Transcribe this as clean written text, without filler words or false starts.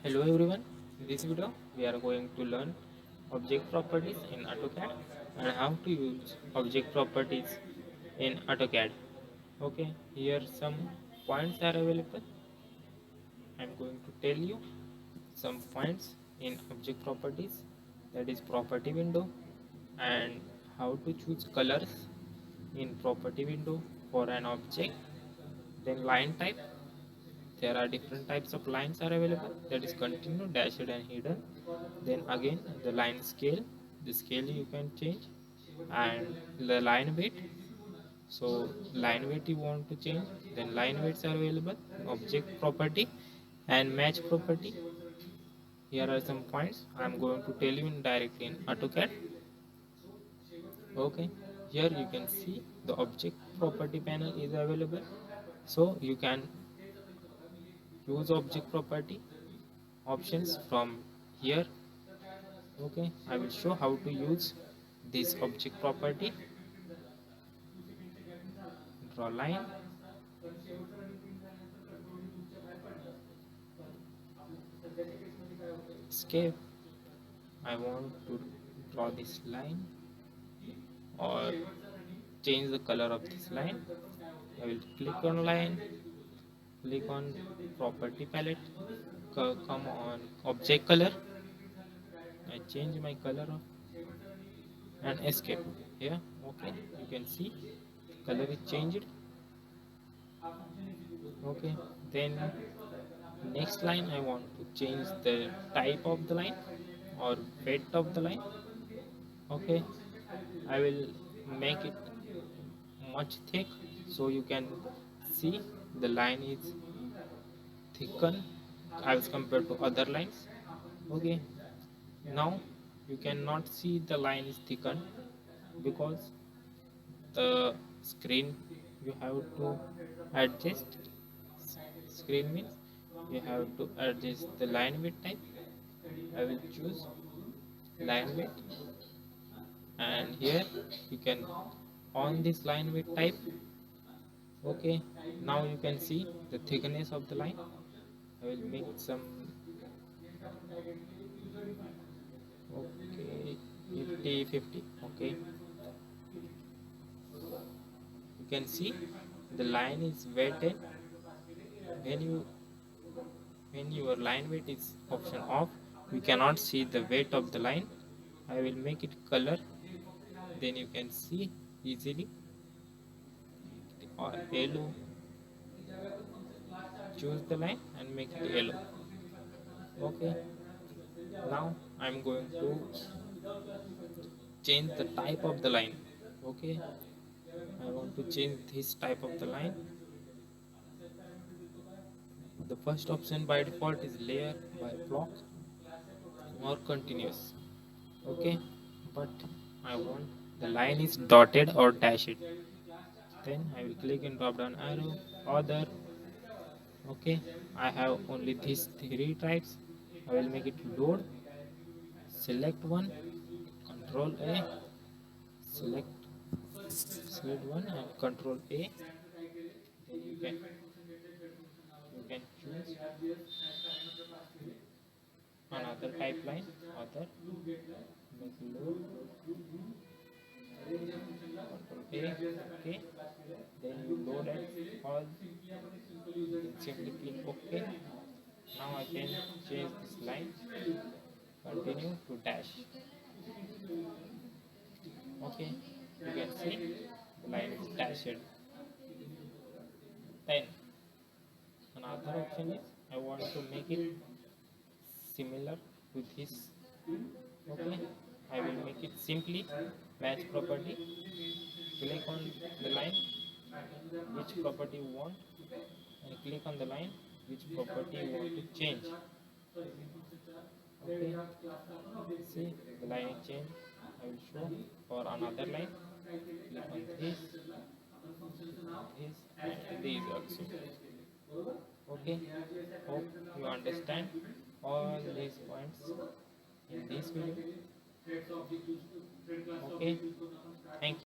Hello everyone, in this video we are going to learn object properties in AutoCAD and how to use object properties in AutoCAD. Okay, here some points are available. I am going to tell you some points in object properties, that is property window, and how to choose colors in property window for an object. Then line type, there are different types of lines are available, that is continuous, dashed and hidden. Then again the line scale, the scale you can change, and the line weight. So line weight you want to change, then line weights are available, object property and match property. Here are some points I am going to tell you in directly in AutoCAD. Okay, here you can see the object property panel is available, so you can use object property options from here. Okay, I will show how to use this object property. Draw line, escape. I want to draw this line or change the color of this line. I will click on line, click on property palette, come on object color. I change my color of and escape here. Okay, you can see color is changed. Okay, then next line I want to change the type of the line or width of the line. Okay, I will make it much thick so you can see the line is thickened as compared to other lines. Okay, now you cannot see the line is thickened because the screen you have to adjust. Screen means you have to adjust the line width type. I will choose line width, and here you can on this line width type. Okay, now you can see the thickness of the line. I will make some, okay, 50 50. Okay, you can see the line is weighted. When you when your line weight is option off, you cannot see the weight of the line. I will make it color, then you can see easily, or yellow. Choose the line and make it yellow. Okay, now I'm going to change the type of the line. Okay, I want to change this type of the line. The first option by default is layer by block or continuous. Okay, but I want the line is dotted or dashed. Then I will click in drop down arrow, other. Okay, I have only these three types. I will make it load, select one, control A, select select one and control A. Then you can choose another pipeline, other, make load, control A. Okay, then you load it all, then simply click OK. Now I can change this line, continue to dash. Okay, you can see the line is dashed. Then another option is I want to make it similar to this. Okay, I will make it simply match property. Click on the line which property you want and click on the line which property you want to change. Okay, see the line is changed. I will show for another line. Click on this, and these also. Okay, hope you understand all these points in this video. Okay, thank you.